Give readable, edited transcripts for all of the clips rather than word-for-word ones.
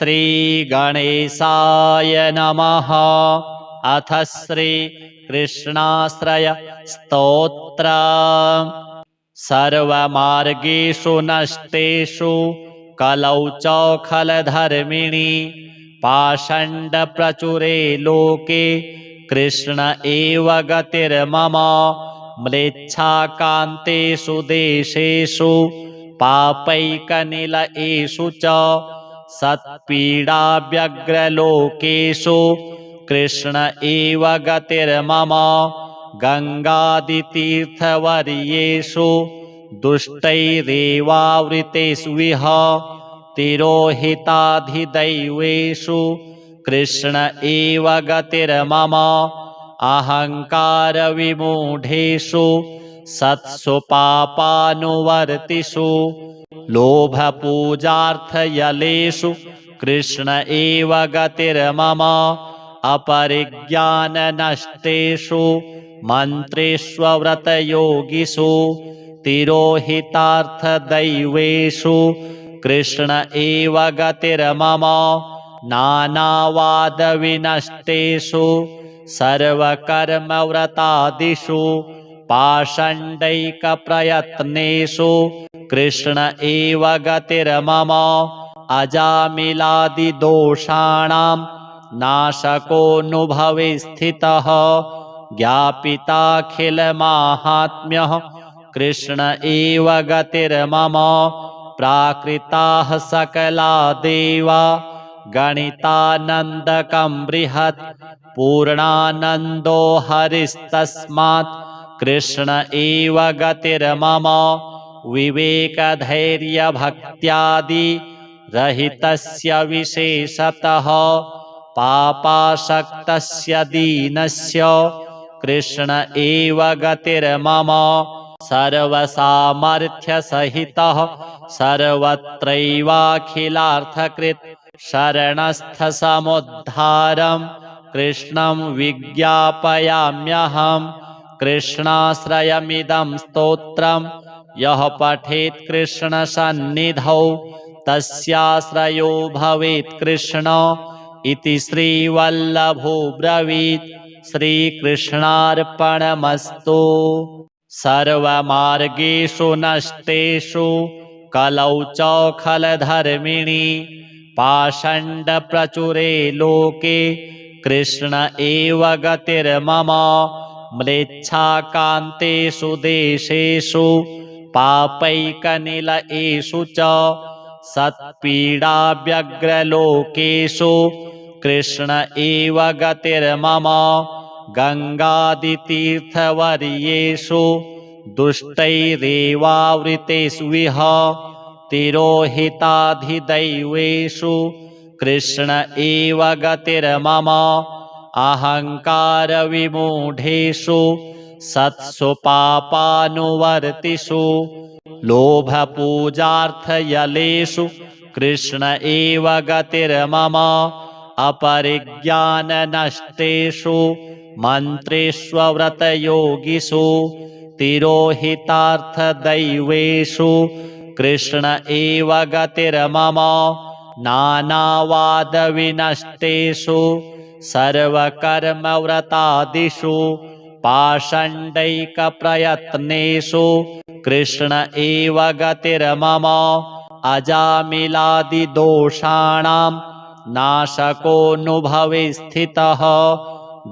श्रीगणेशाय नमः। अथ श्रीकृष्णाश्रय स्तोत्र। सर्वमार्गेषु नष्टेषु कलौ च खलधर्मिणि पाषण्डप्रचुरे लोके कृष्ण एव गतिर्मम। म्लेच्छाकान्तेषु देशेषु पापैकनिलयेषु च सत्पीडाव्यग्रलोकेषु कृष्ण एव गतिर्मम। गङ्गादितीर्थवर्येषु दुष्टैरेवावृतेषु विह तिरोहिताधिदैवेषु कृष्ण एव गतिर्मम। अहङ्कारविमूढेषु सत्सु पापानुवर्तिषु लोभपूजार्थयलेषु कृष्ण एव गतिर्मम। अपरिज्ञाननष्टेषु मन्त्रेष्वव्रतयोगिषु तिरोहितार्थदैवेषु कृष्ण एव गतिर्मम। नानावादविनष्टेषु सर्वकर्मव्रतादिषु पाषण्डैकप्रयत्नेषु कृष्ण एव गतिर्मम। अजामिलादिदोषाणां नाशकोऽनुभवे स्थितः ज्ञापिताखिलमाहात्म्यः कृष्ण एव गतिर्मम। प्राकृताः सकला देवा गणितानन्दकं बृहत् पूर्णानन्दो हरिस्तस्मात् कृष्ण एव गतिर्मम। विवेकधैर्यभक्त्यादि रहितस्य विशेषतः पापासक्तस्य दीनस्य कृष्ण एव गतिर्मम। सर्वसामर्थ्यसहितः सर्वत्रैवाखिलार्थकृत् शरणस्थसमुद्धारं कृष्णं विज्ञापयाम्यहम्। कृष्णाश्रयमिदं स्तोत्रं यः पठेत् कृष्णसन्निधौ तस्याश्रयो भवेत् कृष्ण इति श्रीवल्लभो ब्रवीत्। श्रीकृष्णार्पणमस्तु। सर्वमार्गेषु नष्टेषु कलौ च खलधर्मिणि पाषण्डप्रचुरे लोके कृष्ण एव गतिर्मम। म्लेच्छाकान्तेषु देशेषु पापैकनिलयेषु च सत्पीडाव्यग्रलोकेषु कृष्ण एव गतिर्मम। गङ्गादितीर्थवर्येषु दुष्टैरेवावृतेषु विह तिरोहिताधिदैवेषु कृष्ण एव गतिर्मम। अहङ्कारविमूढेषु सत्सु पापानुवर्तिषु लोभपूजार्थयलेषु कृष्ण एव गतिर्मम। अपरिज्ञाननष्टेषु मन्त्रेष्वव्रतयोगिषु तिरोहितार्थदैवेषु कृष्ण एव गतिर्मम। नानावादविनष्टेषु सर्वकर्मव्रतादिषु पाषण्डैकप्रयत्नेषु कृष्ण एव गतिर्मम। अजामिलादिदोषाणां नाशकोऽनुभवे स्थितः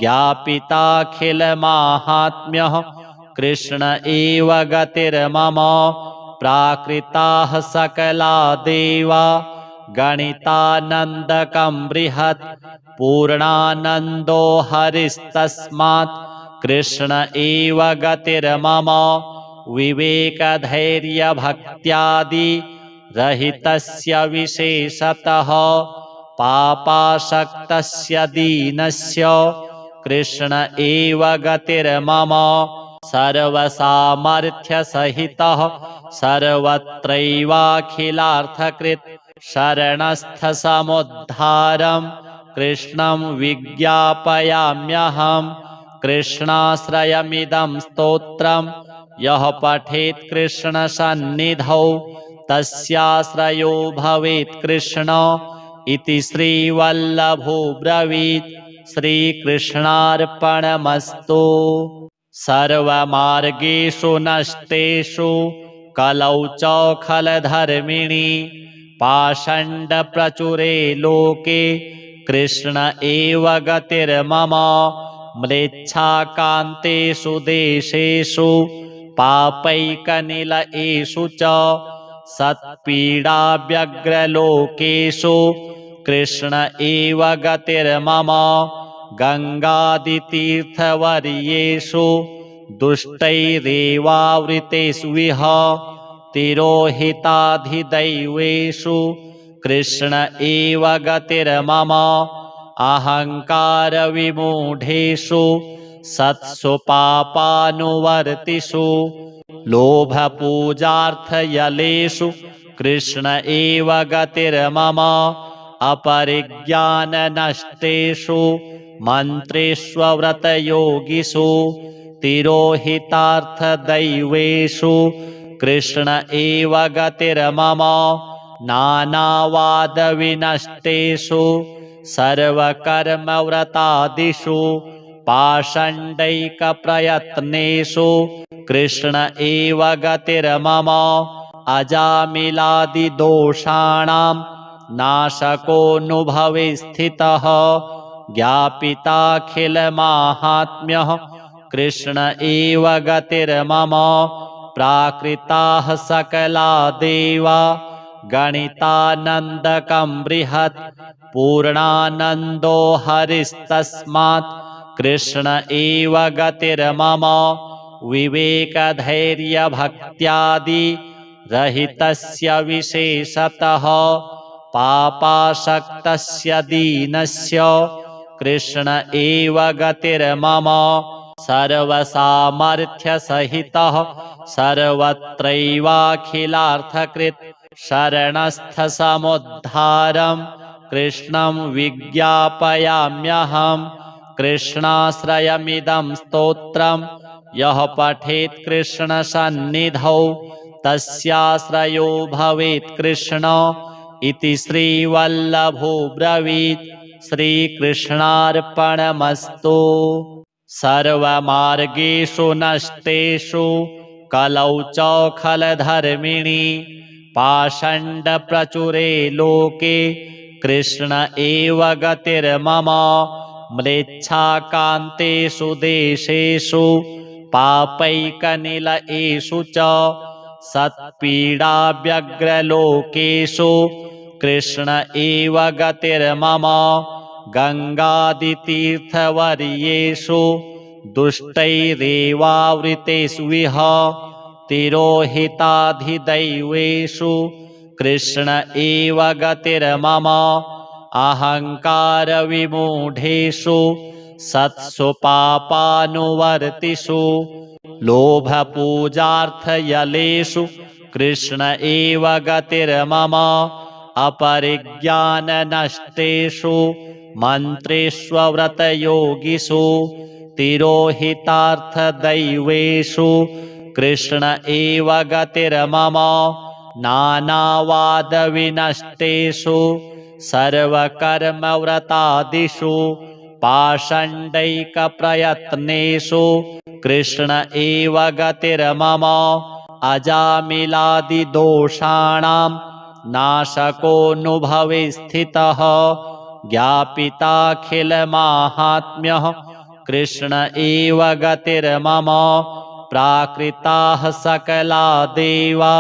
ज्ञापिताखिलमाहात्म्यः कृष्ण एव गतिर्मम। प्राकृताः सकला देवा गणितानन्दकं बृहत् पूर्णानन्दो हरिस्तस्मात् कृष्ण एव गतिर्मम। विवेकधैर्यभक्त्यादि रहितस्य विशेषतः पापासक्तस्य दीनस्य कृष्ण एव गतिर्मम। सर्वसामर्थ्यसहितः सर्वत्रैवाखिलार्थकृत् शरणस्थसमुद्धारं कृष्णं विज्ञापयाम्यहम्। कृष्णाश्रयमिदं स्तोत्रं यः पठेत् कृष्णसन्निधौ तस्याश्रयो भवेत् कृष्ण इति श्रीवल्लभो ब्रवीत्। श्रीकृष्णार्पणमस्तु। सर्वमार्गेषु नष्टेषु कलौ च खलधर्मिणि पाषण्डप्रचुरे लोके कृष्ण एव गतिर्मम। म्लेच्छाकान्तेषु देशेषु पापैकनिलयेषु च सत्पीडाव्यग्रलोकेषु कृष्ण एव गतिर्मम। गङ्गादितीर्थवर्येषु दुष्टैरेवावृतेषु विह तिरोहिताधिदैवेषु कृष्ण एव गतिर्मम। अहङ्कारविमूढेषु सत्सु पापानुवर्तिषु लोभपूजार्थयलेषु कृष्ण एव गतिर्मम। अपरिज्ञाननष्टेषु मन्त्रेष्वव्रतयोगिषु तिरोहितार्थदैवेषु कृष्ण एव गतिर्मम। नानावादविनष्टेषु सर्वकर्मव्रतादिषु पाषण्डैकप्रयत्नेषु कृष्ण एव गतिर्मम। अजामिलादिदोषाणां नाशकोऽनुभवे स्थितः ज्ञापिताखिलमाहात्म्यः कृष्ण एव गतिर्मम। प्राकृताः सकला देवा गणितानन्दकं बृहत् पूर्णानन्दो हरिस्तस्मात् कृष्ण एव गतिर्मम। विवेकधैर्यभक्त्यादि रहितस्य विशेषतः पापासक्तस्य दीनस्य कृष्ण एव गतिर्मम। सर्वसामर्थ्यसहितः सर्वत्रैवाखिलार्थकृत् शरणस्थसमुद्धारं कृष्णं विज्ञापयाम्यहम्। कृष्णाश्रयमिदं स्तोत्रं यः पठेत् कृष्णसन्निधौ तस्याश्रयो भवेत् कृष्ण इति श्रीवल्लभो ब्रवीत्। श्रीकृष्णार्पणमस्तु। सर्वमार्गेषु नष्टेषु कलौ च खलधर्मिणि पाषण्डप्रचुरे लोके कृष्ण एव गतिर्मम। म्लेच्छाकान्तेषु देशेषु पापैकनिलयेषु च सत्पीडाव्यग्रलोकेषु कृष्ण एव गतिर्मम। गङ्गादितीर्थवर्येषु दुष्टैरेवावृतेषु विह तिरोहिताधिदैवेषु कृष्ण एव गतिर्मम। अहङ्कारविमूढेषु सत्सु पापानुवर्तिषु लोभपूजार्थयलेषु कृष्ण एव गतिर्मम। अपरिज्ञाननष्टेषु मन्त्रेष्वव्रतयोगिषु तिरोहितार्थदैवेषु कृष्ण एव गतिर्मम। नानावादविनष्टेषु सर्वकर्मव्रतादिषु पाषण्डैकप्रयत्नेषु कृष्ण एव गतिर्मम। अजामिलादिदोषाणां नाशकोऽनुभवे स्थितः ज्ञापिताखिलमाहात्म्यः कृष्ण एव गतिर्मम। प्राकृताः सकला देवा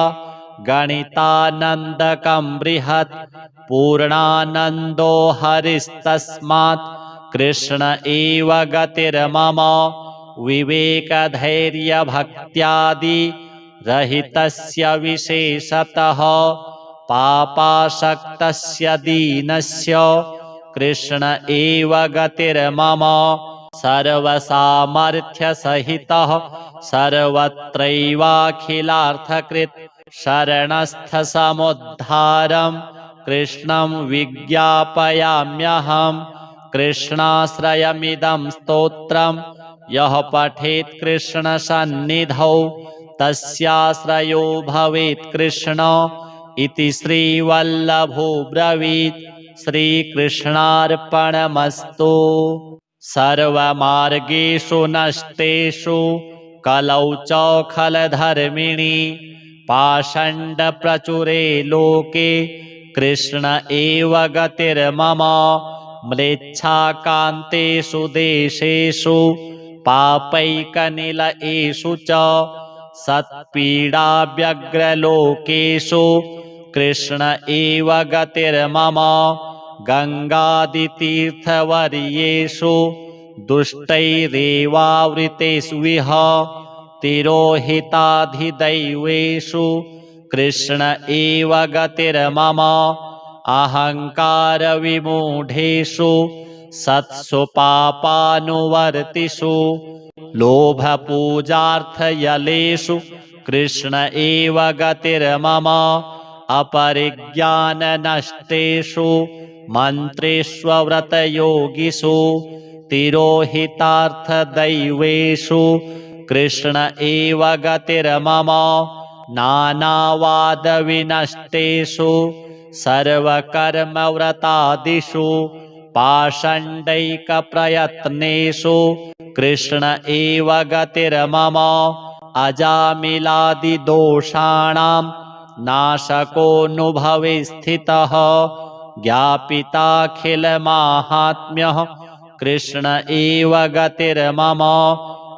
गणितानन्दकं बृहत् पूर्णानन्दो हरिस्तस्मात् कृष्ण एव गतिर्मम। विवेकधैर्यभक्त्यादि रहितस्य विशेषतः पापासक्तस्य दीनस्य कृष्ण एव गतिर्मम। सर्वसामर्थ्यसहितः सर्वत्रैवाखिलार्थकृत् शरणस्थसमुद्धारं कृष्णं विज्ञापयाम्यहम्। कृष्णाश्रयमिदं स्तोत्रं यः पठेत् कृष्णसन्निधौ तस्याश्रयो भवेत् कृष्ण इति श्रीवल्लभो ब्रवीत्। श्रीकृष्णार्पणमस्तु। सर्वमार्गेषु नष्टेषु कलौ च खलधर्मिणि पाषण्डप्रचुरे लोके कृष्ण एव गतिर्मम। म्लेच्छाकान्तेषु देशेषु पापैकनिलयेषु च सत्पीडाव्यग्रलोकेषु कृष्ण एव गतिर्मम। गङ्गादितीर्थवर्येषु दुष्टैरेवावृतेष्विह तिरोहिताधिदैवेषु कृष्ण एव गतिर्मम। अहङ्कारविमूढेषु सत्सु पापानुवर्तिषु लोभपूजार्थयलेषु कृष्ण एव गतिर्मम। अपरिज्ञाननष्टेषु मन्त्रेष्वव्रतयोगिषु तिरोहितार्थदैवेषु कृष्ण एव गतिर्मम। नानावादविनष्टेषु सर्वकर्मव्रतादिषु पाषण्डैकप्रयत्नेषु कृष्ण एव गतिर्मम। अजामिलादिदोषाणां नाशकोऽनुभवे स्थितः ज्ञापिताखिलमाहात्म्यः कृष्ण एव गतिर्मम।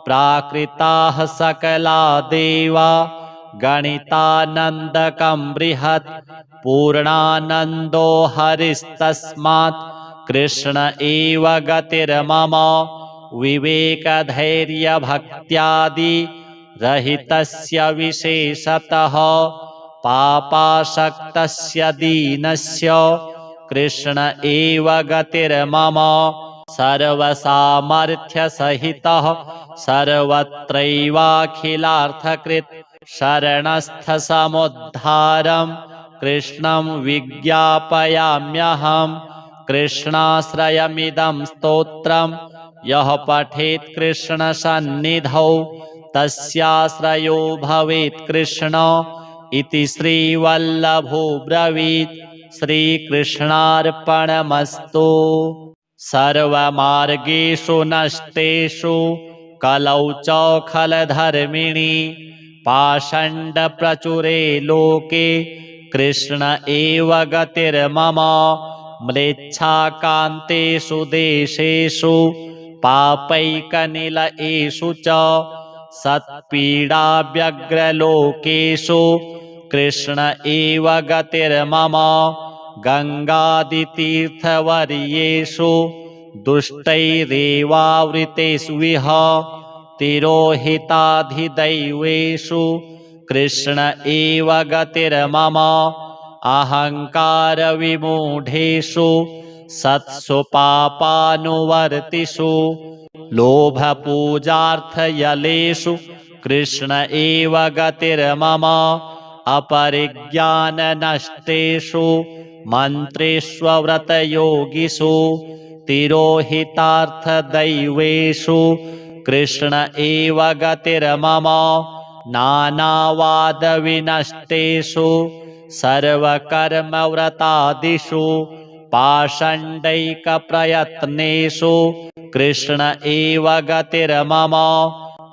प्राकृताः सकला देवा गणितानन्दकं बृहत् पूर्णानन्दो हरिस्तस्मात् कृष्ण एव गतिर्मम। विवेकधैर्यभक्त्यादि रहितस्य विशेषतः पापासक्तस्य दीनस्य कृष्ण एव गतिर्मम। सर्वसामर्थ्यसहितः सर्वत्रैवाखिलार्थकृत् शरणस्थसमुद्धारं कृष्णं विज्ञापयाम्यहम्। कृष्णाश्रयमिदं स्तोत्रं यः पठेत् कृष्णसन्निधौ तस्याश्रयो भवेत् कृष्ण इति श्रीवल्लभो ब्रवीत्। श्रीकृष्णार्पणमस्तु। सर्वमार्गेषु नष्टेषु कलौ च खलधर्मिणि पाषण्डप्रचुरे लोके कृष्ण एव गतिर्मम। म्लेच्छाकान्तेषु देशेषु पापैकनिलयेषु च सत्पीडाव्यग्रलोकेषु कृष्ण एव गतिर्मम। गङ्गादितीर्थवर्येषु दुष्टैरेवावृतेष्विह तिरोहिताधिदैवेषु कृष्ण एव गतिर्मम। अहङ्कारविमूढेषु सत्सु पापानुवर्तिषु लोभपूजार्थयलेषु कृष्ण एव गतिर्मम। अपरिज्ञाननष्टेषु मन्त्रेष्वव्रतयोगिषु तिरोहितार्थदैवेषु कृष्ण एव गतिर्मम। नानावादविनष्टेषु सर्वकर्मव्रतादिषु पाषण्डैकप्रयत्नेषु कृष्ण एव गतिर्मम।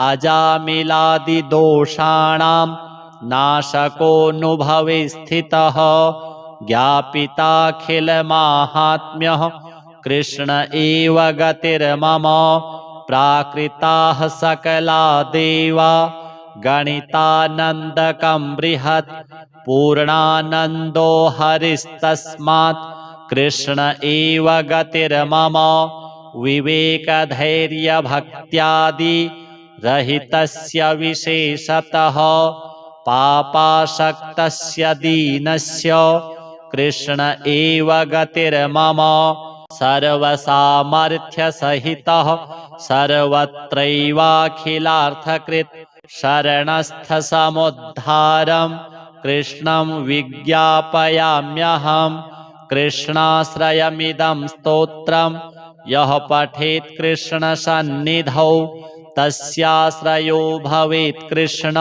अजामिलादिदोषाणां नाशकोऽनुभवे स्थितः ज्ञापिताखिलमाहात्म्यः कृष्ण एव गतिर्मम। प्राकृताः सकला देवा गणितानन्दकं बृहत् पूर्णानन्दो हरिस्तस्मात् कृष्ण एव गतिर्मम। विवेकधैर्यभक्त्यादि रहितस्य विशेषतः पापासक्तस्य दीनस्य कृष्ण एव गतिर्मम। सर्वसामर्थ्यसहितः सर्वत्रैवाखिलार्थकृत् शरणस्थसमुद्धारं कृष्णं विज्ञापयाम्यहम्। कृष्णाश्रयमिदं स्तोत्रं यः पठेत् कृष्णसन्निधौ तस्याश्रयो भवेत् कृष्ण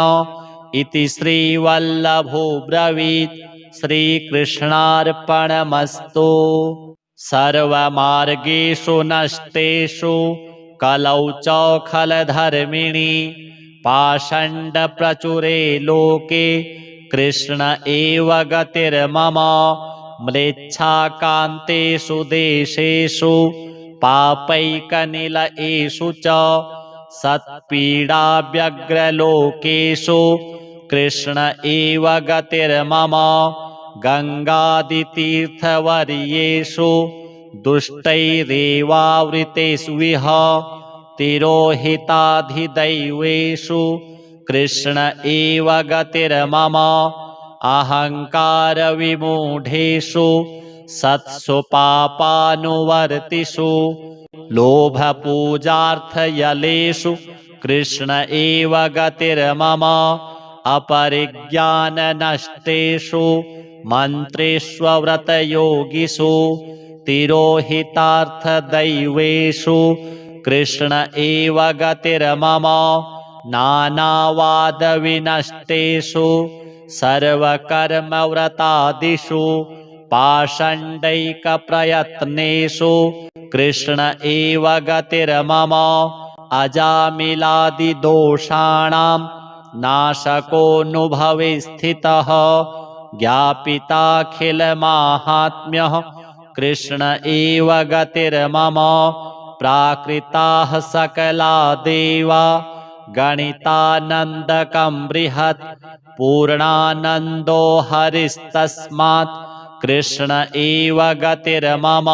इति श्रीवल्लभो ब्रवीत्। श्रीकृष्णार्पणमस्तु। सर्वमार्गेषु नष्टेषु कलौ च खलधर्मिणि पाषण्डप्रचुरे लोके कृष्ण एव गतिर्मम म्लेच्छाकान्तेषु देशेषु पापैकनिलयेषु च सत्पीडाव्यग्रलोकेषु कृष्ण एव गतिर्मम गङ्गादितीर्थवर्येषु दुष्टैरेवावृतेष्विह तिरोहिताधिदैवेषु कृष्ण एव गतिर्मम अहङ्कारविमूढेषु सत्सु पापानुवर्तिषु लोभपूजार्थयलेषु कृष्ण एव गतिर्मम अपरिज्ञाननष्टेषु मन्त्रेष्वव्रतयोगिषु तिरोहितार्थदैवेषु कृष्ण एव गतिर्मम नानावादविनष्टेषु सर्वकर्मव्रतादिषु पाषण्डैकप्रयत्नेषु कृष्ण एव गतिर्मम अजामिलादिदोषाणां नाशकोऽनुभवे स्थितः ज्ञापिताखिलमाहात्म्यः कृष्ण एव गतिर्मम प्राकृताः सकला देवा गणितानन्दकं बृहत् पूर्णानन्दो हरिस्तस्मात् कृष्ण एव गतिर्मम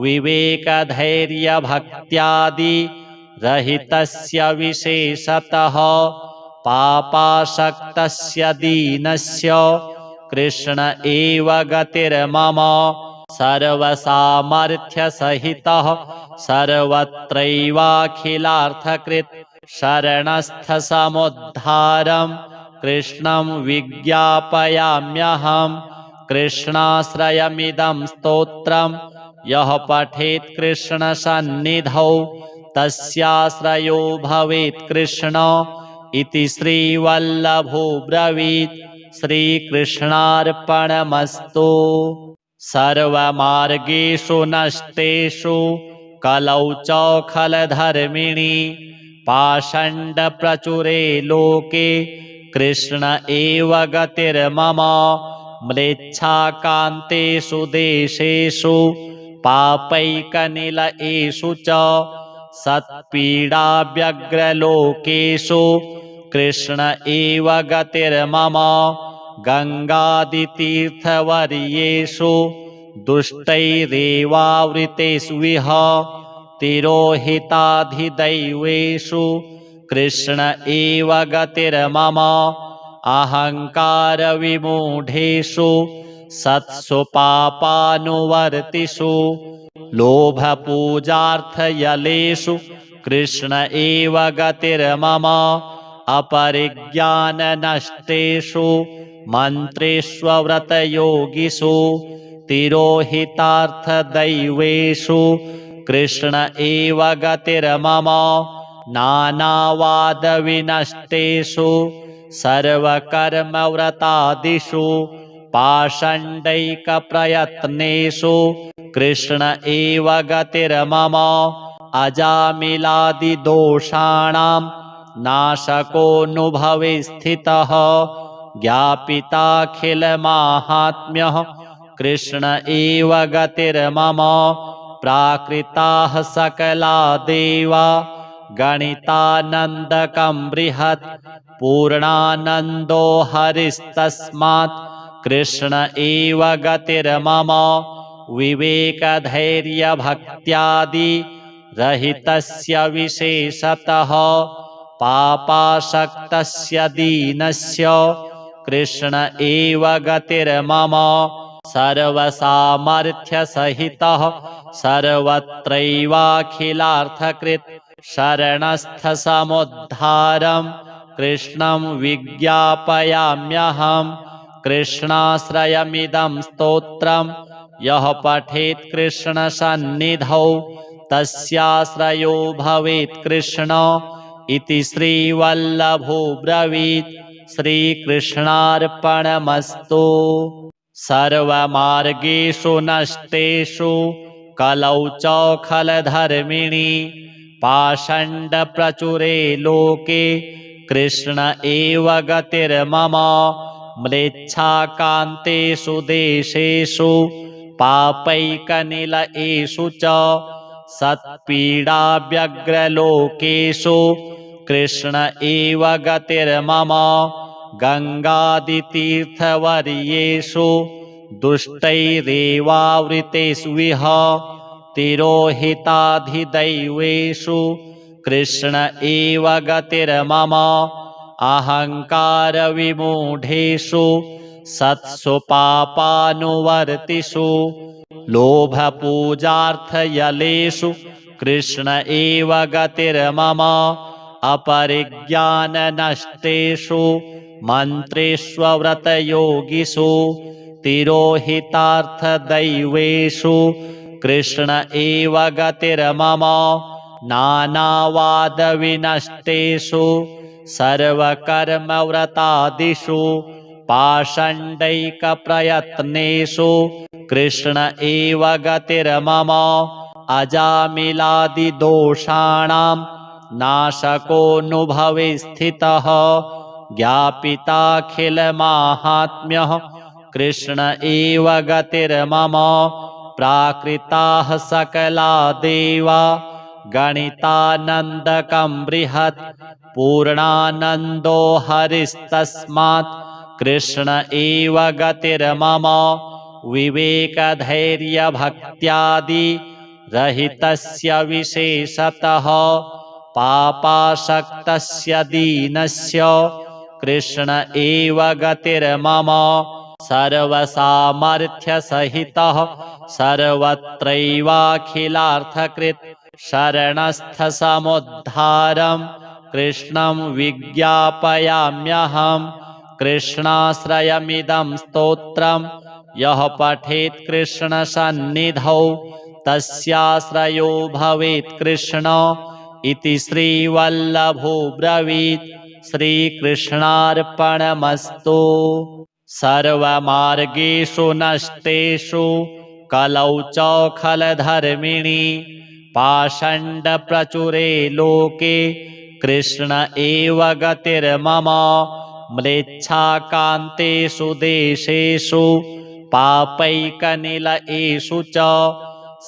विवेकधैर्यभक्त्यादि रहितस्य विशेषतः पापासक्तस्य दीनस्य कृष्ण एव गतिर्मम सर्वसामर्थ्यसहितः सर्वत्रैवाखिलार्थकृत् शरणस्थसमुद्धारं कृष्णं विज्ञापयाम्यहं कृष्णाश्रयमिदं स्तोत्रं यः पठेत् कृष्णसन्निधौ तस्याश्रयो भवेत् कृष्ण इति श्रीवल्लभो ब्रवीत्। श्रीकृष्णार्पणमस्तु। सर्वमार्गेषु नष्टेषु कलौ च खलधर्मिणि पाषण्डप्रचुरे लोके कृष्ण एव गतिर्मम म्लेच्छाकान्तेषु देशेषु पापैकनिलयेषु च सत्पीडाव्यग्रलोकेषु कृष्ण एव गतिर्मम गङ्गादितीर्थवर्येषु दुष्टैरेवावृतेष्विह तिरोहिताधिदैवेषु कृष्ण एव गतिर्मम अहङ्कारविमूढेषु सत्सु पापानुवर्तिषु लोभपूजार्थयलेषु कृष्ण एव गतिर्मम अपरिज्ञाननष्टेषु मन्त्रेष्वव्रतयोगिषु तिरोहितार्थदैवेषु कृष्ण एव गतिर्मम नानावादविनष्टेषु सर्वकर्मव्रतादिषु पाषण्डैकप्रयत्नेषु कृष्ण एव गतिर्मम अजामिलादिदोषाणां नाशकोऽनुभवे स्थितः ज्ञापिताखिलमाहात्म्यः कृष्ण एव गतिर्मम प्राकृताः सकला देवा गणितानन्दकं बृहत् पूर्णानन्दो हरिस्तस्मात् कृष्ण एव गतिर्मम विवेकधैर्यभक्त्यादि रहितस्य विशेषतः पापासक्तस्य दीनस्य कृष्ण एव गतिर्मम सर्वसामर्थ्यसहितः सर्वत्रैवाखिलार्थकृत् शरणस्थसमुद्धारं कृष्णं विज्ञापयाम्यहं कृष्णाश्रयमिदं स्तोत्रं यः पठेत् कृष्णसन्निधौ तस्याश्रयो भवेत् कृष्ण इति श्रीवल्लभो ब्रवीत्। श्रीकृष्णार्पणमस्तु। सर्वमार्गेषु नष्टेषु कलौ च खलधर्मिणि पाषण्डप्रचुरे लोके कृष्ण एव गतिर्मम म्लेच्छाकान्तेषु देशेषु पापैकनिलयेषु च सत्पीडाव्यग्रलोकेषु कृष्ण एव गतिर्मम गङ्गादितीर्थवर्येषु दुष्टैरेवावृतेष्विह तिरोहिताधिदैवेषु कृष्ण एव गतिर्मम अहङ्कारविमूढेषु सत्सु पापानुवर्तिषु लोभपूजार्थयलेषु कृष्ण एव गतिर्मम अपरिज्ञाननष्टेषु मन्त्रेष्वव्रतयोगिषु तिरोहितार्थदैवेषु कृष्ण एव गतिर्मम नानावादविनष्टेषु सर्वकर्मव्रतादिषु पाषण्डैकप्रयत्नेषु कृष्ण एव गतिर्मम अजामिलादिदोषाणां नाशकोऽनुभवे स्थितः ज्ञापिताखिलमाहात्म्यः कृष्ण एव गतिर्मम प्राकृताः सकला देवा गणितानन्दकं बृहत् पूर्णानन्दो हरिस्तस्मात् कृष्ण एव गतिर्मम विवेकधैर्यभक्त्यादि रहितस्य विशेषतः पापासक्तस्य दीनस्य कृष्ण एव गतिर्मम सर्वसामर्थ्यसहितः सर्वत्रैवाखिलार्थकृत् शरणस्थसमुद्धारं कृष्णं विज्ञापयाम्यहं कृष्णाश्रयमिदं स्तोत्रं यः पठेत् कृष्णसन्निधौ तस्याश्रयो भवेत् कृष्ण इति श्रीवल्लभो ब्रवीत्। श्रीकृष्णार्पणमस्तु। सर्वमार्गेषु नष्टेषु कलौ च खलधर्मिणि पाषण्डप्रचुरे लोके कृष्ण एव गतिर्मम म्लेच्छाकान्तेषु देशेषु पापैकनिलयेषु च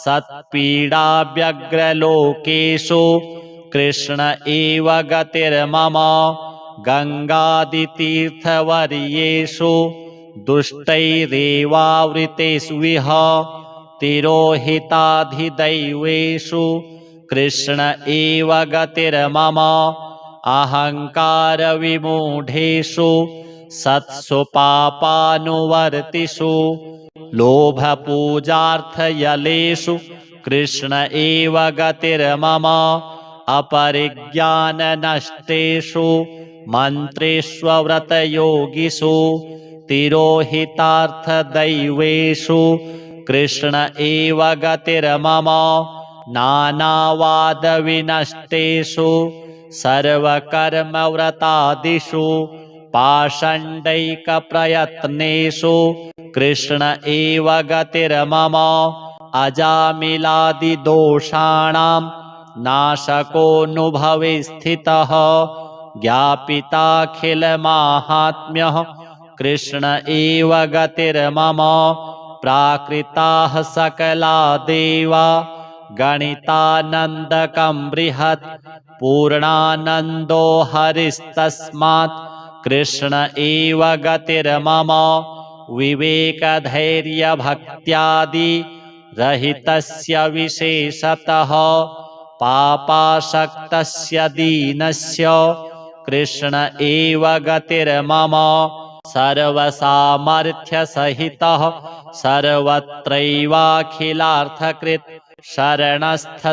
सत्पीडाव्यग्रलोकेषु कृष्ण एव गतिर्मम गङ्गादितीर्थवर्येषु दुष्टैरेवावृतेष्विह तिरोहिताधिदैवेषु कृष्ण एव गतिर्मम अहङ्कारविमूढेषु सत्सु पापानुवर्तिषु लोभपूजार्थयलेषु कृष्ण एव गतिर्मम अपरिज्ञाननष्टेषु मन्त्रेष्वव्रतयोगिषु तिरोहितार्थदैवेषु कृष्ण एव गतिर्मम नानावादविनष्टेषु सर्वकर्मव्रतादिषु पाषण्डैकप्रयत्नेषु कृष्ण एव गतिर्मम अजामिलादिदोषाणां नाशकोऽनुभवे स्थितः ज्ञापिताखिलमाहात्म्यः कृष्ण एव गतिर्मम प्राकृताः सकला देवा गणितानन्दकं बृहत् पूर्णानन्दो हरिस्तस्मात् कृष्ण एव गतिर्मम विवेकधैर्यभक्त्यादि रहितस्य विशेषतः पापासक्तस्य दीनस्य कृष्ण एव गतिर्मम सर्वसामर्थ्यसहितः सर्वत्रैवाखिलार्थकृत् शरणस्थसमुद्धारं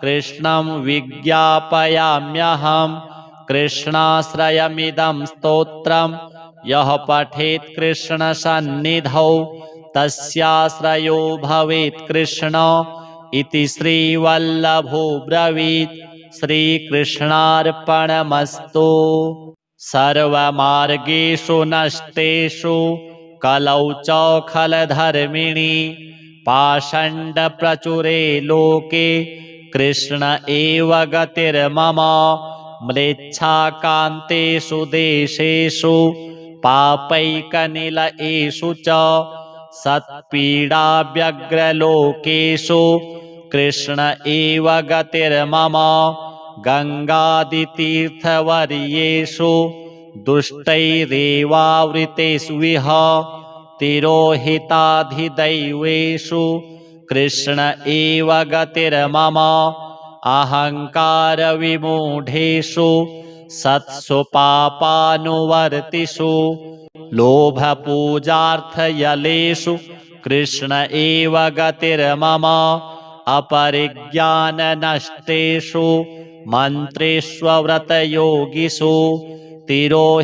कृष्णं विज्ञापयाम्यहं कृष्णाश्रयमिदं स्तोत्रं यः पठेत् कृष्णसन्निधौ तस्याश्रयो भवेत् कृष्ण इति श्रीवल्लभो ब्रवीत्। श्रीकृष्णार्पणमस्तु। सर्वमार्गेषु नष्टेषु कलौ च खलधर्मिणि पाषण्डप्रचुरे लोके कृष्ण एव गतिर्मम म्लेच्छाकान्तेषु देशेषु पापैकनिलयेषु च सत्पीडाव्यग्रलोकेषु कृष्ण एव गतिर्मम गङ्गादितीर्थवर्येषु दुष्टैरेवावृतेष्विह तिरोहिताधिदैवेषु कृष्ण एव गतिर्मम अहङ्कारविमूढेषु सत्सु पापानुवर्तिषु लोभपूजार्थयलेषु कृष्ण एव गतिर्मम अपरिज्ञाननष्टेषु मन्त्रेष्वव्रतयोगिषु तिरोहितार्थदैवेषु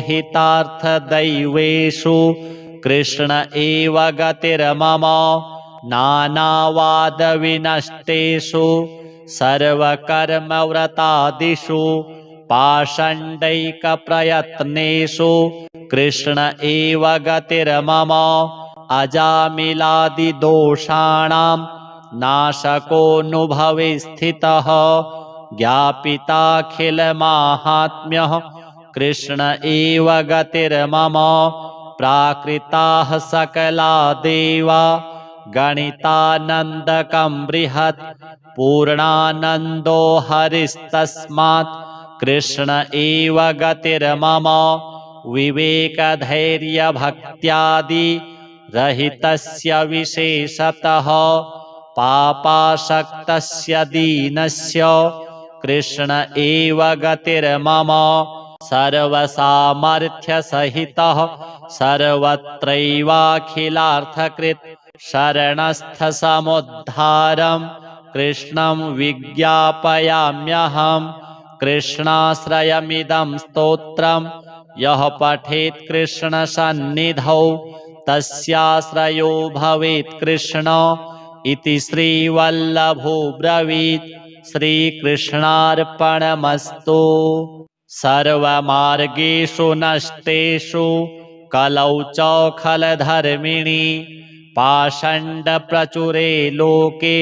कृष्ण एव गतिर्मम नानावादविनष्टेषु सर्वकर्मव्रतादिषु पाषण्डैकप्रयत्नेषु कृष्ण एव गतिर्मम अजामिलादिदोषाणां नाशकोऽनुभवे स्थितः ज्ञापिताखिलमाहात्म्यः कृष्ण एव गतिर्मम प्राकृताः सकला देवा गणितानन्दकं बृहत् पूर्णानन्दो हरिस्तस्मात् कृष्ण एव गतिर्मम विवेकधैर्यभक्त्यादि रहितस्य विशेषतः पापासक्तस्य दीनस्य कृष्ण एव गतिर्मम सर्वसामर्थ्यसहितः सर्वत्रैवाखिलार्थकृत् शरणस्थसमुद्धारं कृष्णं विज्ञापयाम्यहं कृष्णाश्रयमिदं स्तोत्रं यः पठेत् कृष्णसन्निधौ तस्याश्रयो भवेत् कृष्ण इति श्रीवल्लभो ब्रवीत्। श्रीकृष्णार्पणमस्तु। सर्वमार्गेषु नष्टेषु कलौ च खलधर्मिणि पाषण्डप्रचुरे लोके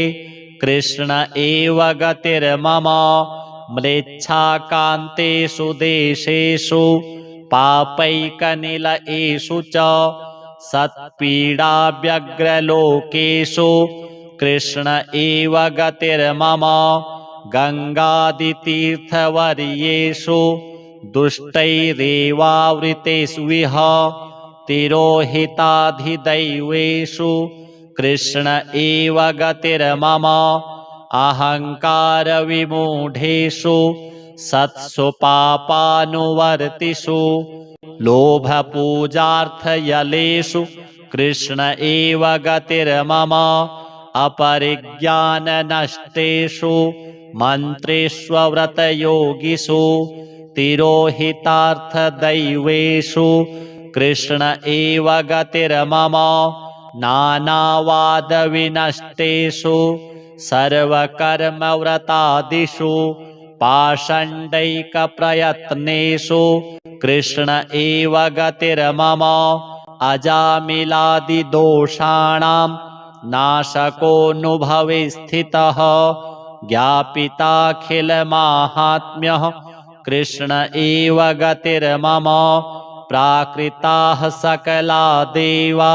कृष्ण एव गतिर्मम म्लेच्छाकान्तेषु देशेषु पापैकनिलयेषु च सत्पीडाव्यग्रलोकेषु कृष्ण एव गतिर्मम गङ्गादितीर्थवर्येषु दुष्टैरेवावृतेष्विह तिरोहिताधिदैवेषु कृष्ण एव गतिर्मम अहङ्कारविमूढेषु सत्सु पापानुवर्तिषु लोभपूजार्थयलेषु कृष्ण एव गतिर्मम अपरिज्ञाननष्टेषु मन्त्रेष्वव्रतयोगिषु तिरोहितार्थदैवेषु कृष्ण एव गतिर्मम नानावादविनष्टेषु सर्वकर्मव्रतादिषु पाषण्डैकप्रयत्नेषु कृष्ण एव गतिर्मम अजामिलादिदोषाणां नाशकोऽनुभवे स्थितः ज्ञापिताखिलमाहात्म्यः कृष्ण एव गतिर्मम प्राकृताः सकला देवा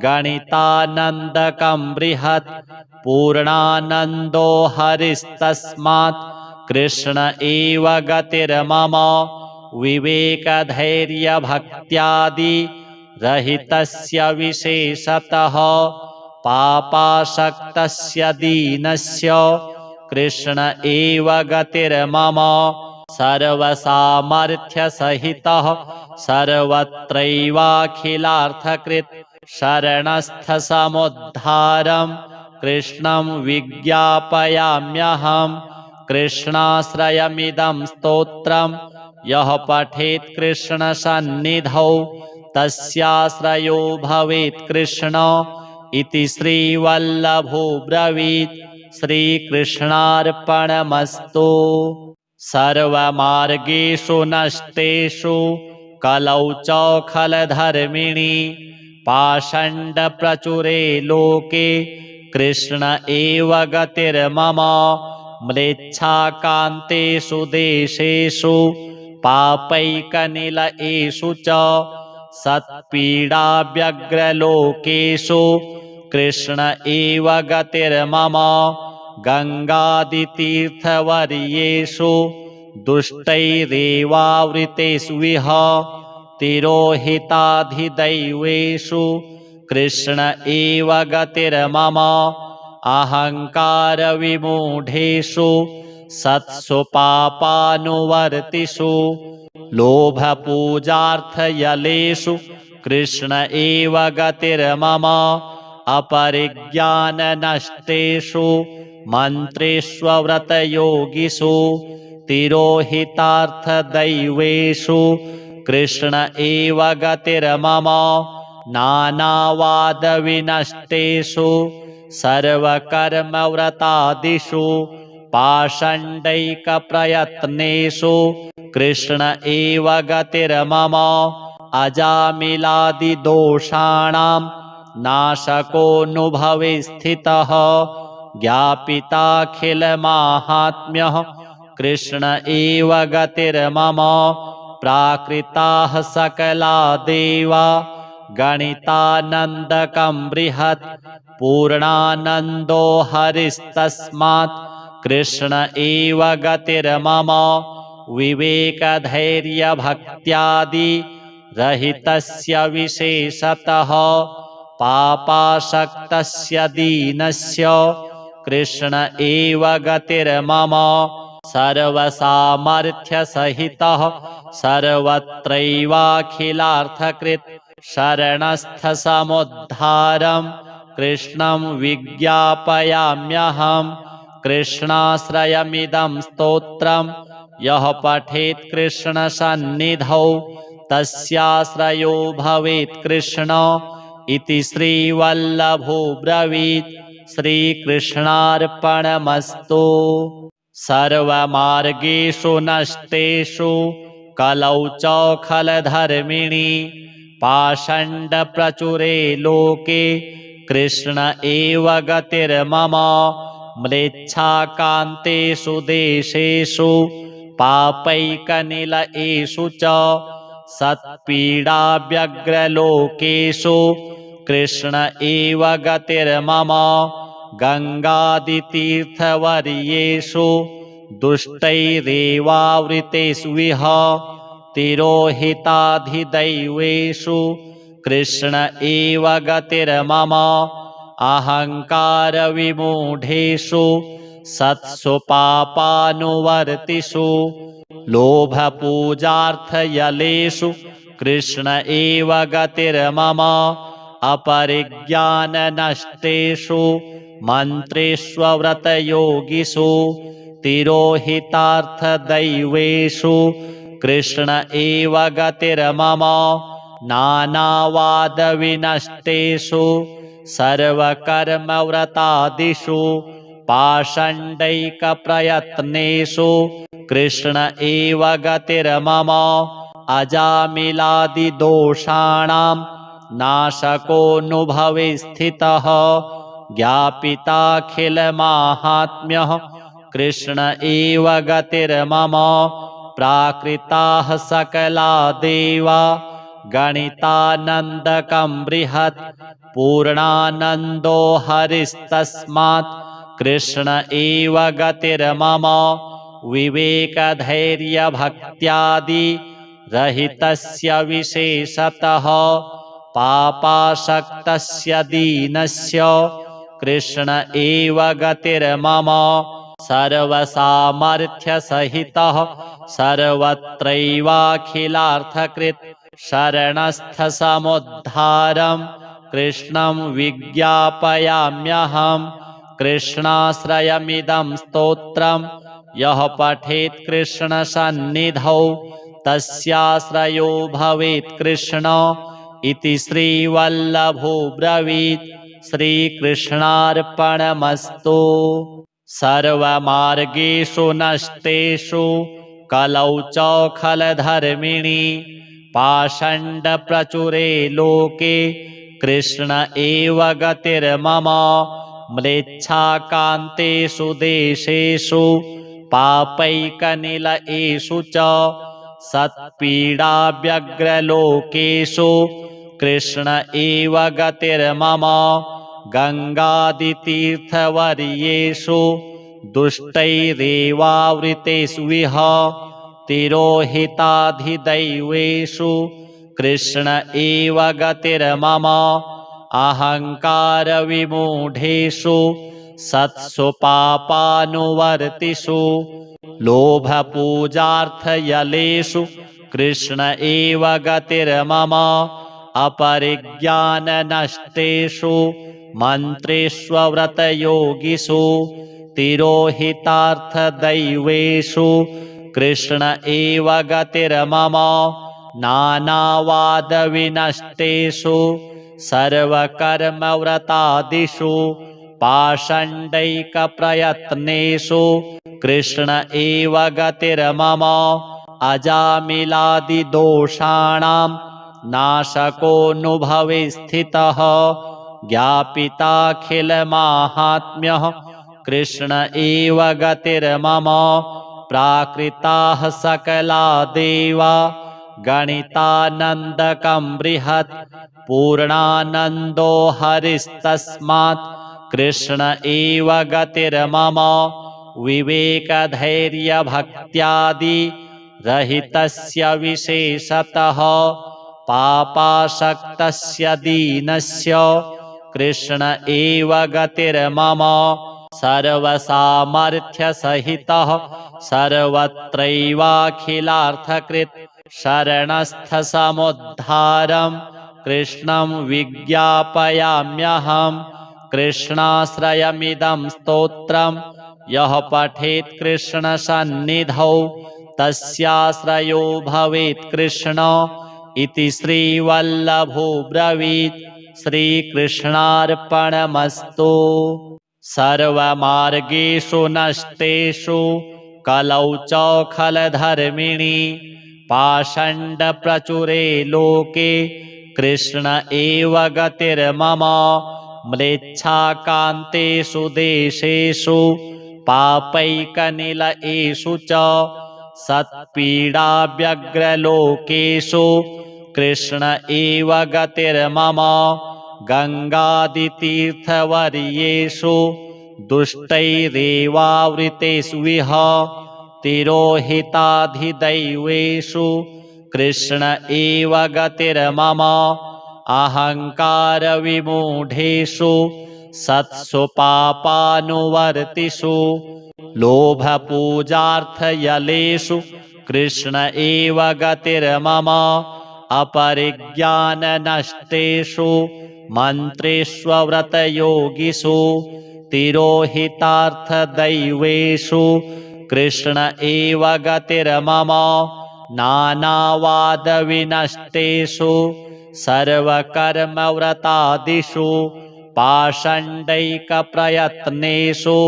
गणितानन्दकं बृहत् पूर्णानन्दो हरिस्तस्मात् कृष्ण एव गतिर्मम विवेकधैर्यभक्त्यादि रहितस्य विशेषतः पापासक्तस्य दीनस्य कृष्ण एव गतिर्मम सर्वसामर्थ्यसहितः सर्वत्रैवाखिलार्थकृत् शरणस्थसमुद्धारं कृष्णं विज्ञापयाम्यहं कृष्णाश्रयमिदं स्तोत्रं यः पठेत् कृष्णसन्निधौ तस्याश्रयो भवेत् कृष्ण इति श्रीवल्लभो ब्रवीत्। श्रीकृष्णार्पणमस्तु। सर्वमार्गेषु नष्टेषु कलौ च खलधर्मिणि पाषण्डप्रचुरे लोके कृष्ण एव गतिर्मम म्लेच्छाकान्तेषु देशेषु पापैकनिलयेषु च सत्पीडाव्यग्रलोकेषु कृष्ण एव गतिर्मम गङ्गादितीर्थवर्येषु दुष्टैरेवावृतेष्विह तिरोहिताधिदैवेषु कृष्ण एव गतिर्मम अहङ्कारविमूढेषु सत्सु पापानुवर्तिषु लोभपूजार्थयलेषु कृष्ण एव गतिर्मम अपरिज्ञाननष्टेषु मन्त्रेष्वव्रतयोगिषु तिरोहितार्थदैवेषु कृष्ण एव गतिर्मम नानावादविनष्टेषु सर्वकर्मव्रतादिषु पाषण्डैकप्रयत्नेषु कृष्ण एव गतिर्मम अजामिलादिदोषाणां नाशकोऽनुभवे स्थितः ज्ञापिताखिलमाहात्म्यः कृष्ण एव गतिर्मम प्राकृताः सकला देवा गणितानन्दकं बृहत् पूर्णानन्दो हरिस्तस्मात् कृष्ण एव गतिर्मम विवेकधैर्यभक्त्यादि रहितस्य विशेषतः पापासक्तस्य दीनस्य कृष्ण एव गतिर्मम सर्वसामर्थ्यसहितः सर्वत्रैवाखिलार्थकृत् शरणस्थसमुद्धारं कृष्णं विज्ञापयाम्यहं कृष्णाश्रयमिदं स्तोत्रं यः पठेत् कृष्णसन्निधौ तस्याश्रयो भवेत् कृष्ण इति श्रीवल्लभो ब्रवीत्। श्रीकृष्णार्पणमस्तु। सर्वमार्गेषु नष्टेषु कलौ च खलधर्मिणि पाषण्डप्रचुरे लोके कृष्ण एव गतिर्मम म्लेच्छाकान्तेषु देशेषु पापैकनिलयेषु च सत्पीडाव्यग्रलोकेषु कृष्ण एव गतिर्मम गङ्गादितीर्थवर्येषु दुष्टैरेवावृतेष्विह तिरोहिताधिदैवेषु कृष्ण एव गतिर्मम अहङ्कारविमूढेषु सत्सु पापानुवर्तिषु लोभपूजार्थयलेषु कृष्ण एव गतिर्मम अपरिज्ञाननष्टेषु मन्त्रेष्वव्रतयोगिषु तिरोहितार्थदैवेषु कृष्ण एव गतिर्मम नानावादविनष्टेषु सर्वकर्मव्रतादिषु पाषण्डैकप्रयत्नेषु कृष्ण एव गतिर्मम अजामिलादिदोषाणां नाशकोऽनुभवे स्थितः ज्ञापिताखिलमाहात्म्यः कृष्ण एव गतिर्मम प्राकृताः सकला देवा गणितानन्दकं बृहत् पूर्णानन्दो हरिस्तस्मात् कृष्ण एव गतिर्मम विवेकधैर्यभक्त्यादि रहितस्य विशेषतः पापासक्तस्य दीनस्य कृष्ण एव गतिर्मम सर्वसामर्थ्यसहितः सर्वत्रैवाखिलार्थकृत् शरणस्थसमुद्धारं कृष्णं विज्ञापयाम्यहं कृष्णाश्रयमिदं स्तोत्रं यः पठेत् कृष्णसन्निधौ तस्याश्रयो भवेत् कृष्ण इति श्रीवल्लभो ब्रवीत्। श्रीकृष्णार्पणमस्तु। सर्वमार्गेषु नष्टेषु कलौ च खलधर्मिणि पाषण्डप्रचुरे लोके कृष्ण एव गतिर्मम म्लेच्छाकान्तेषु देशेषु पापैकनिलयेषु च सत्पीडाव्यग्रलोकेषु कृष्ण एव गतिर्मम गङ्गादितीर्थवर्येषु दुष्टैरेवावृतेषु विह तिरोहिताधिदैवेषु कृष्ण एव गतिर्मम अहङ्कारविमूढेषु सत्सु पापानुवर्तिषु लोभपूजार्थयलेषु कृष्ण एव गतिर्मम अपरिज्ञाननष्टेषु मन्त्रेष्वव्रतयोगिषु तिरोहितार्थदैवेषु कृष्ण एव गतिर्मम नानावादविनष्टेषु सर्वकर्मव्रतादिषु पाषण्डैकप्रयत्नेषु कृष्ण एव गतिर्मम अजामिलादिदोषाणां नाशकोऽनुभवे स्थितः ज्ञापिताखिलमाहात्म्यः कृष्ण एव गतिर्मम प्राकृताः सकला देवा गणितानन्दकं बृहत् पूर्णानन्दो हरिस्तस्मात् कृष्ण एव गतिर्मम विवेकधैर्यभक्त्यादि रहितस्य विशेषतः पापासक्तस्य दीनस्य कृष्ण एव गतिर्मम सर्वसामर्थ्यसहितः सर्वत्रैवाखिलार्थकृत् शरणस्थसमुद्धारं कृष्णं विज्ञापयाम्यहम् कृष्णाश्रयमिदं स्तोत्रं यः पठेत् कृष्णसन्निधौ तस्याश्रयो भवेत् कृष्ण इति श्रीवल्लभो ब्रवीत्। श्रीकृष्णार्पणमस्तु। सर्वमार्गेषु नष्टेषु कलौ च खलधर्मिणि पाषण्डप्रचुरे लोके कृष्ण एव गतिर्मम म्लेच्छाकान्तेषु देशेषु पापैकनिलयेषु च सत्पीडाव्यग्रलोकेषु कृष्ण एव गतिर्मम गङ्गादितीर्थवर्येषु दुष्टैरेवावृतेषु विह तिरोहिताधिदैवेषु कृष्ण एव गतिर्मम अहङ्कारविमूढेषु सत्सु पापानुवर्तिषु लोभपूजार्थयलेषु कृष्ण एव गतिर्मम अपरिज्ञाननष्टेषु मन्त्रेष्वव्रतयोगिषु तिरोहितार्थदैवेषु कृष्ण एव गतिर्मम नानावादविनष्टेषु सर्वकर्मव्रतादिषु पाषण्डैकप्रयत्नेषु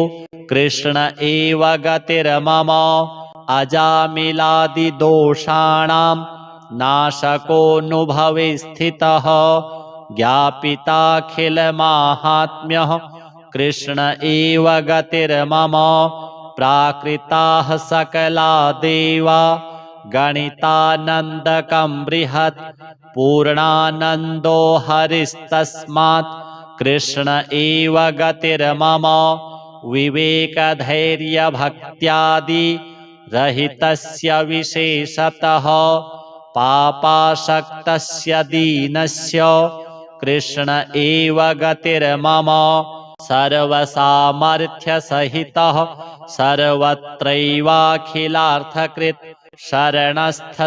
कृष्ण एव गतिर्मम अजामिलादिदोषाणां नाशकोऽनुभवे स्थितः ज्ञापिताखिलमाहात्म्यः कृष्ण एव गतिर्मम प्राकृताः सकला देवा गणितानन्दकं बृहत् पूर्णानन्दो हरिस्तस्मात् कृष्ण एव गतिर्मम विवेकधैर्यभक्त्यादि रहितस्य विशेषतः पापासक्तस्य दीनस्य कृष्ण एव गतिर्मम सर्वसामर्थ्यसहितः सर्वत्रैवाखिलार्थकृत् शरणस्थसमुद्धारं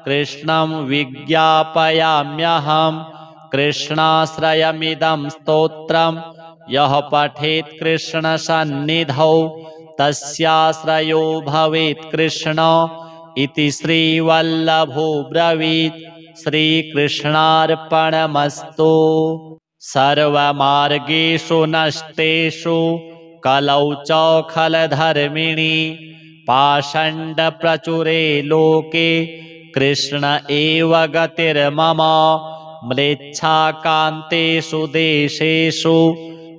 कृष्णं विज्ञापयाम्यहम् कृष्णाश्रयमिदं स्तोत्रं यः पठेत् कृष्णसन्निधौ तस्याश्रयो भवेत् कृष्ण इति श्रीवल्लभो ब्रवीत्। श्रीकृष्णार्पणमस्तु। सर्वमार्गेषु नष्टेषु कलौ च खलधर्मिणि पाषण्डप्रचुरे लोके कृष्ण एव गतिर्मम म्लेच्छाकान्तेषु देशेषु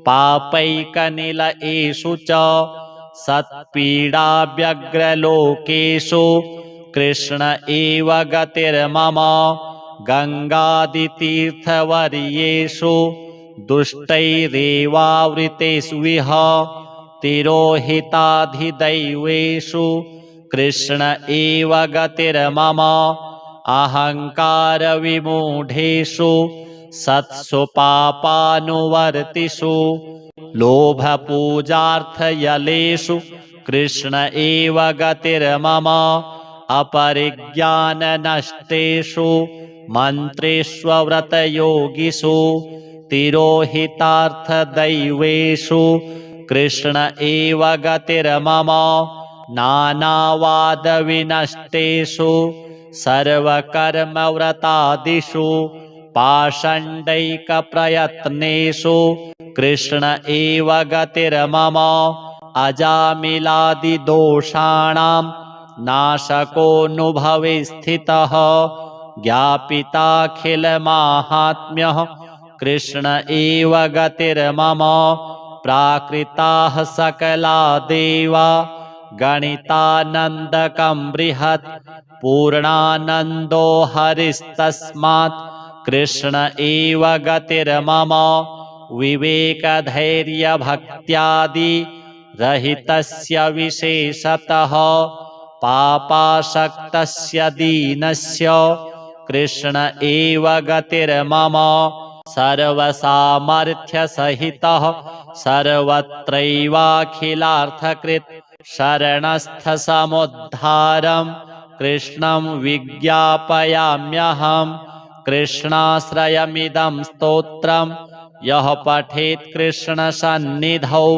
पापैकनिलयेषु च सत्पीडाव्यग्रलोकेषु कृष्ण एव गतिर्मम गङ्गादितीर्थवर्येषु दुष्टैरेवावृतेषु विह तिरोहिताधिदैवेषु कृष्ण एव गतिर्मम अहङ्कारविमूढेषु सत्सु पापानुवर्तिषु लोभपूजार्थयलेषु कृष्ण एव गतिर्मम अपरिज्ञाननष्टेषु मन्त्रेष्वव्रतयोगिषु तिरोहितार्थदैवेषु कृष्ण एव गतिर्मम नानावादविनष्टेषु सर्वकर्मव्रतादिषु पाषण्डैकप्रयत्नेषु कृष्ण एव गतिर्मम अजामिलादिदोषाणां नाशकोऽनुभवे स्थितः ज्ञापिताखिलमाहात्म्यः कृष्ण एव गतिर्मम प्राकृताः सकला देवा गणितानन्दकं बृहत् पूर्णानन्दो हरिस्तस्मात् कृष्ण एव गतिर्मम विवेकधैर्यभक्त्यादि रहितस्य विशेषतः पापासक्तस्य दीनस्य कृष्ण एव गतिर्मम सर्वसामर्थ्यसहितः सर्वत्रैवाखिलार्थकृत् शरणस्थसमुद्धारं कृष्णं विज्ञापयाम्यहम् कृष्णाश्रयमिदं स्तोत्रं यः पठेत् कृष्णसन्निधौ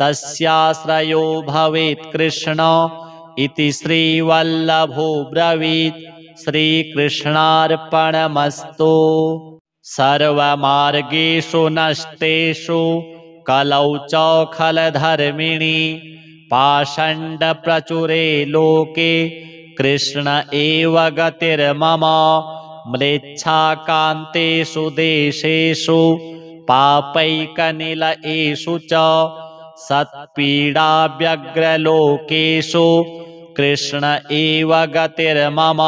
तस्याश्रयो भवेत् कृष्ण इति श्रीवल्लभो ब्रवीत्। श्रीकृष्णार्पणमस्तु। सर्वमार्गेषु नष्टेषु कलौ च खलधर्मिणि पाषण्डप्रचुरे लोके कृष्ण एव गतिर्मम म्लेच्छाकान्तेषु देशेषु पापैकनिलयेषु च सत्पीडाव्यग्रलोकेषु कृष्ण एव गतिर्मम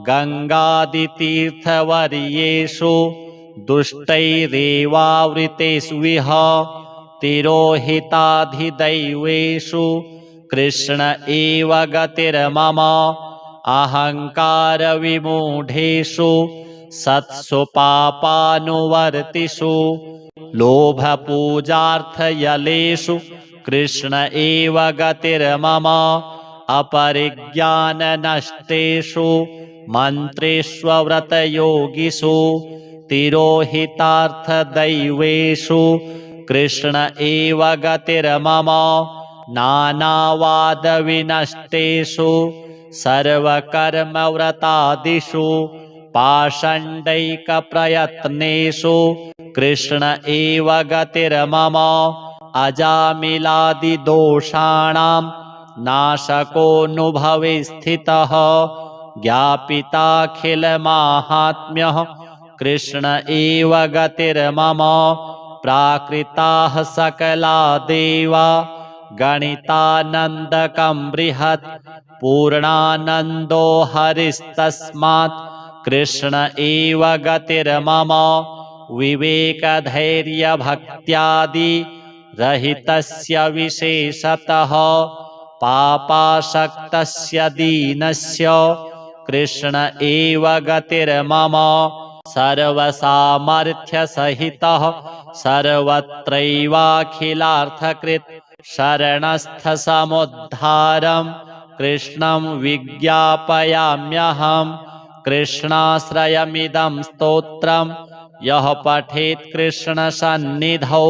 गङ्गादितीर्थवर्येषु दुष्टैरेवावृतेषु विह तिरोहिताधिदैवेषु कृष्ण एव गतिर्मम अहङ्कारविमूढेषु सत्सु पापानुवर्तिषु लोभपूजार्थयलेषु कृष्ण एव गतिर्मम अपरिज्ञाननष्टेषु मन्त्रेष्वव्रतयोगिषु तिरोहितार्थदैवेषु कृष्ण एव गतिर्मम नानावादविनष्टेषु सर्वकर्मव्रतादिषु पाषण्डैकप्रयत्नेषु कृष्ण एव गतिर्मम अजामिलादिदोषाणां नाशकोऽनुभवे स्थितः ज्ञापिताखिलमाहात्म्यः कृष्ण एव गतिर्मम प्राकृताः सकला देवा गणितानन्दकं बृहत् पूर्णानन्दो हरिस्तस्मात् कृष्ण एव गतिर्मम विवेकधैर्यभक्त्यादि रहितस्य विशेषतः पापासक्तस्य दीनस्य कृष्ण एव गतिर्मम सर्वसामर्थ्यसहितः सर्वत्रैवाखिलार्थकृत् शरणस्थसमुद्धारं कृष्णं विज्ञापयाम्यहम् कृष्णाश्रयमिदं स्तोत्रं यः पठेत् कृष्णसन्निधौ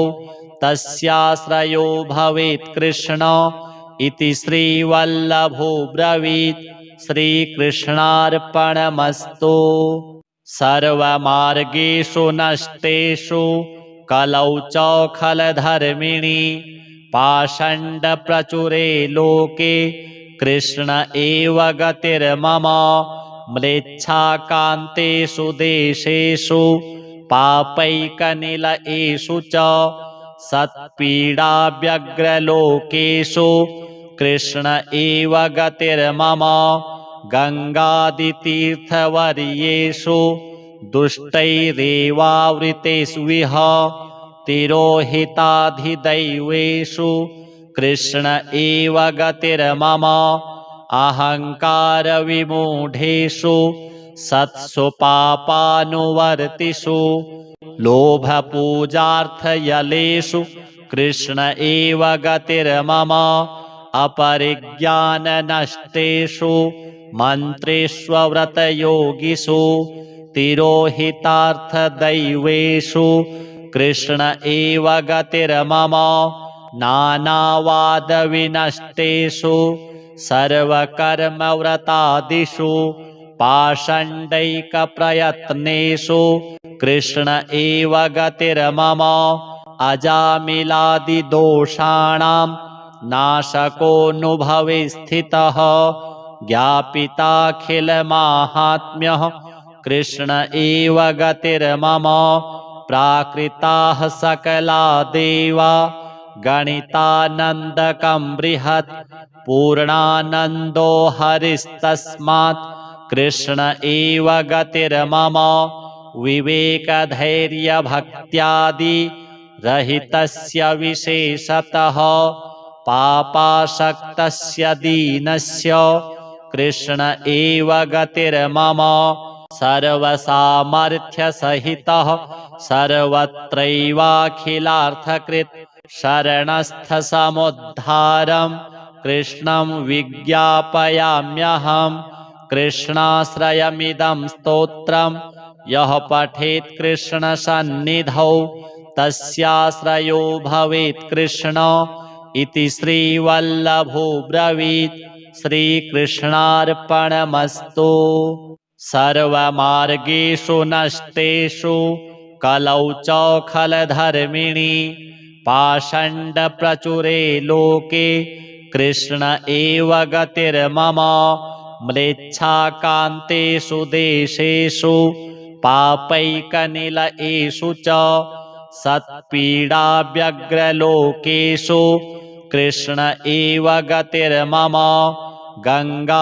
तस्याश्रयो भवेत् कृष्ण इति श्रीवल्लभो ब्रवीत्। श्रीकृष्णार्पणमस्तु। सर्वमार्गेषु नष्टेषु कलौ च खलधर्मिणि पाषण्डप्रचुरे लोके कृष्ण एव गतिर्मम म्लेच्छाकान्तेषु देशेषु पापैकनिलयेषु च सत्पीडाव्यग्रलोकेषु कृष्ण एव गतिर्मम गङ्गादितीर्थवर्येषु दुष्टैरेवावृतेषु विह तिरोहिताधिदैवेषु कृष्ण एव गतिर्मम अहङ्कारविमूढेषु सत्सु पापानुवर्तिषु लोभपूजार्थयलेषु कृष्ण एव गतिर्मम अपरिज्ञाननष्टेषु मन्त्रेष्वव्रतयोगिषु तिरोहितार्थदैवेषु कृष्ण एव गतिर्मम नानावादविनष्टेषु सर्वकर्मव्रतादिषु पाषण्डैकप्रयत्नेषु कृष्ण एव गतिर्मम अजामिलादिदोषाणां नाशकोऽनुभवे स्थितः ज्ञापिताखिलमाहात्म्यः कृष्ण एव गतिर्मम प्राकृताः सकला देवा गणितानन्दकं बृहत् पूर्णानन्दो हरिस्तस्मात् कृष्ण एव गतिर्मम विवेकधैर्यभक्त्यादि रहितस्य विशेषतः पापासक्तस्य दीनस्य कृष्ण एव गतिर्मम सर्वसामर्थ्यसहितः सर्वत्रैवाखिलार्थकृत् शरणस्थसमुद्धारं कृष्णं विज्ञापयाम्यहम् कृष्णाश्रयमिदं स्तोत्रं यः पठेत् कृष्णसन्निधौ तस्याश्रयो भवेत् कृष्ण इति श्रीवल्लभो ब्रवीत्। श्रीकृष्णार्पणमस्तु। सर्वमार्गेषु नष्टेषु कलौ च खलधर्मिणि पाषण्डप्रचुरे लोके कृष्ण एव गतिर्मम म्लेच्छाकान्तेषु देशेषु पापैकनिलयेषु च सत्पीडाव्यग्रलोकेषु कृष्ण एव गतिर्मम गङ्गादितीर्थवर्येषु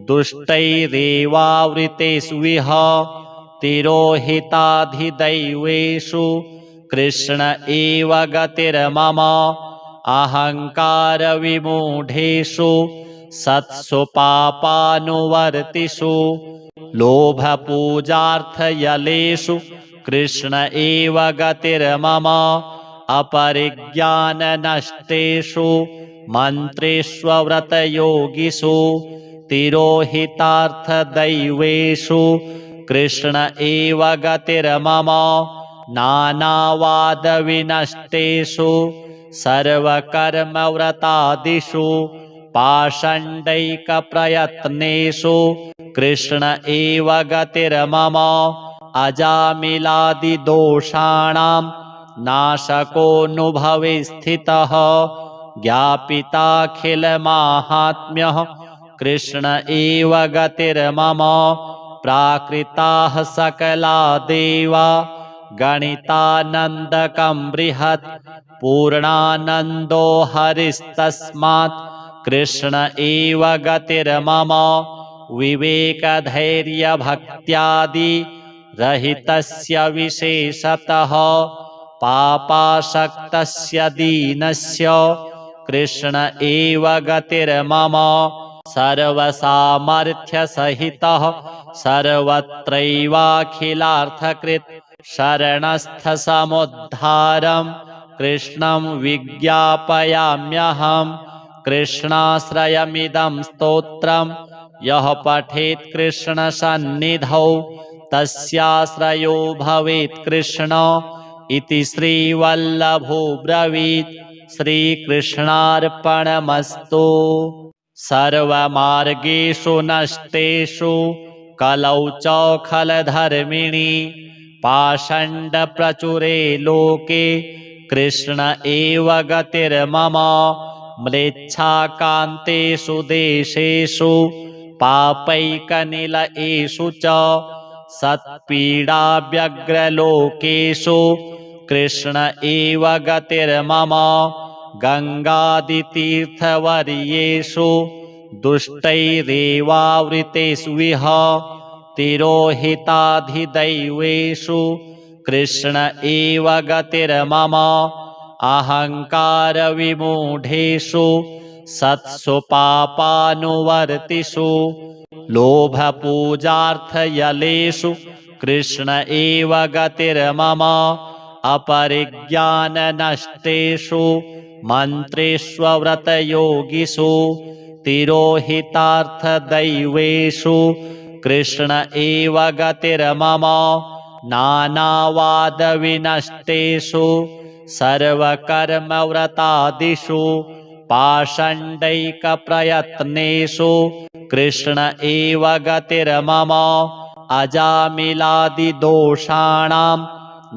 दुष्टैरेवावृतेषु विह तिरोहिताधिदैवेषु कृष्ण एव गतिर्मम अहङ्कारविमूढेषु सत्सु पापानुवर्तिषु लोभपूजार्थयलेषु कृष्ण एव गतिर्मम अपरिज्ञाननष्टेषु मन्त्रेष्वव्रतयोगिषु तिरोहितार्थदैवेषु कृष्ण एव गतिर्मम नानावादविनष्टेषु सर्वकर्मव्रतादिषु पाषण्डैकप्रयत्नेषु कृष्ण एव गतिर्मम अजामिलादिदोषाणां नाशकोऽनुभवे स्थितः ज्ञापिताखिलमाहात्म्यः कृष्ण एव गतिर्मम प्राकृताः सकला देवा गणितानन्दकं बृहत् पूर्णानन्दो हरिस्तस्मात् कृष्ण एव गतिर्मम विवेकधैर्यभक्त्यादि रहितस्य विशेषतः पापासक्तस्य दीनस्य कृष्ण एव गतिर्मम सर्वसामर्थ्यसहितः सर्वत्रैवाखिलार्थकृत् शरणस्थसमुद्धारं कृष्णं विज्ञापयाम्यहम् कृष्णाश्रयमिदं स्तोत्रं यः पठेत् कृष्णसन्निधौ तस्याश्रयो भवेत् कृष्ण इति श्रीवल्लभो ब्रवीत्। श्रीकृष्णार्पणमस्तु। सर्वमार्गेषु नष्टेषु कलौ च खलधर्मिणि पाषण्डप्रचुरे लोके कृष्ण एव गतिर्मम म्लेच्छाकान्तेषु देशेषु पापैकनिलयेषु च सत्पीडाव्यग्रलोकेषु कृष्ण एव गतिर्मम गङ्गादितीर्थवर्येषु दुष्टैरेवावृतेषु विह तिरोहिताधिदैवेषु कृष्ण एव गतिर्मम अहङ्कारविमूढेषु सत्सु पापानुवर्तिषु लोभपूजार्थयलेषु कृष्ण एव गतिर्मम अपरिज्ञाननष्टेषु मन्त्रेष्वव्रतयोगिषु तिरोहितार्थदैवेषु कृष्ण एव गतिर्मम नानावादविनष्टेषु सर्वकर्मव्रतादिषु पाषण्डैकप्रयत्नेषु कृष्ण एव गतिर्मम अजामिलादिदोषाणां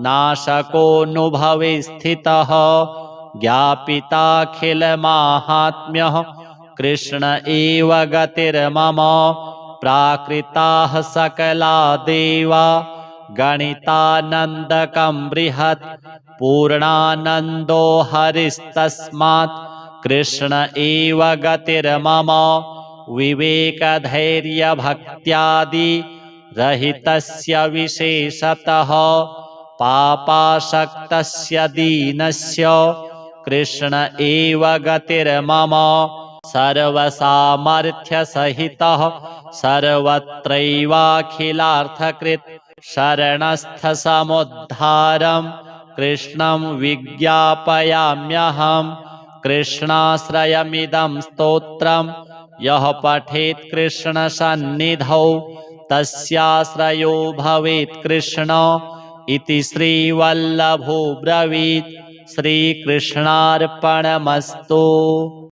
नाशकोऽनुभवे स्थितः ज्ञापिताखिलमाहात्म्यः कृष्ण एव गतिर्मम प्राकृताः सकला देवा गणितानन्दकं बृहत् पूर्णानन्दो हरिस्तस्मात् कृष्ण एव गतिर्मम विवेकधैर्यभक्त्यादि रहितस्य विशेषतः पापासक्तस्य दीनस्य कृष्ण एव गतिर्मम सर्वसामर्थ्यसहितः सर्वत्रैवाखिलार्थकृत् शरणस्थसमुद्धारं कृष्णं विज्ञापयाम्यहम् कृष्णाश्रयमिदं स्तोत्रं यः पठेत् कृष्णसन्निधौ तस्याश्रयो भवेत् कृष्ण इति श्रीवल्लभो ब्रवीत्। श्रीकृष्णार्पणमस्तु।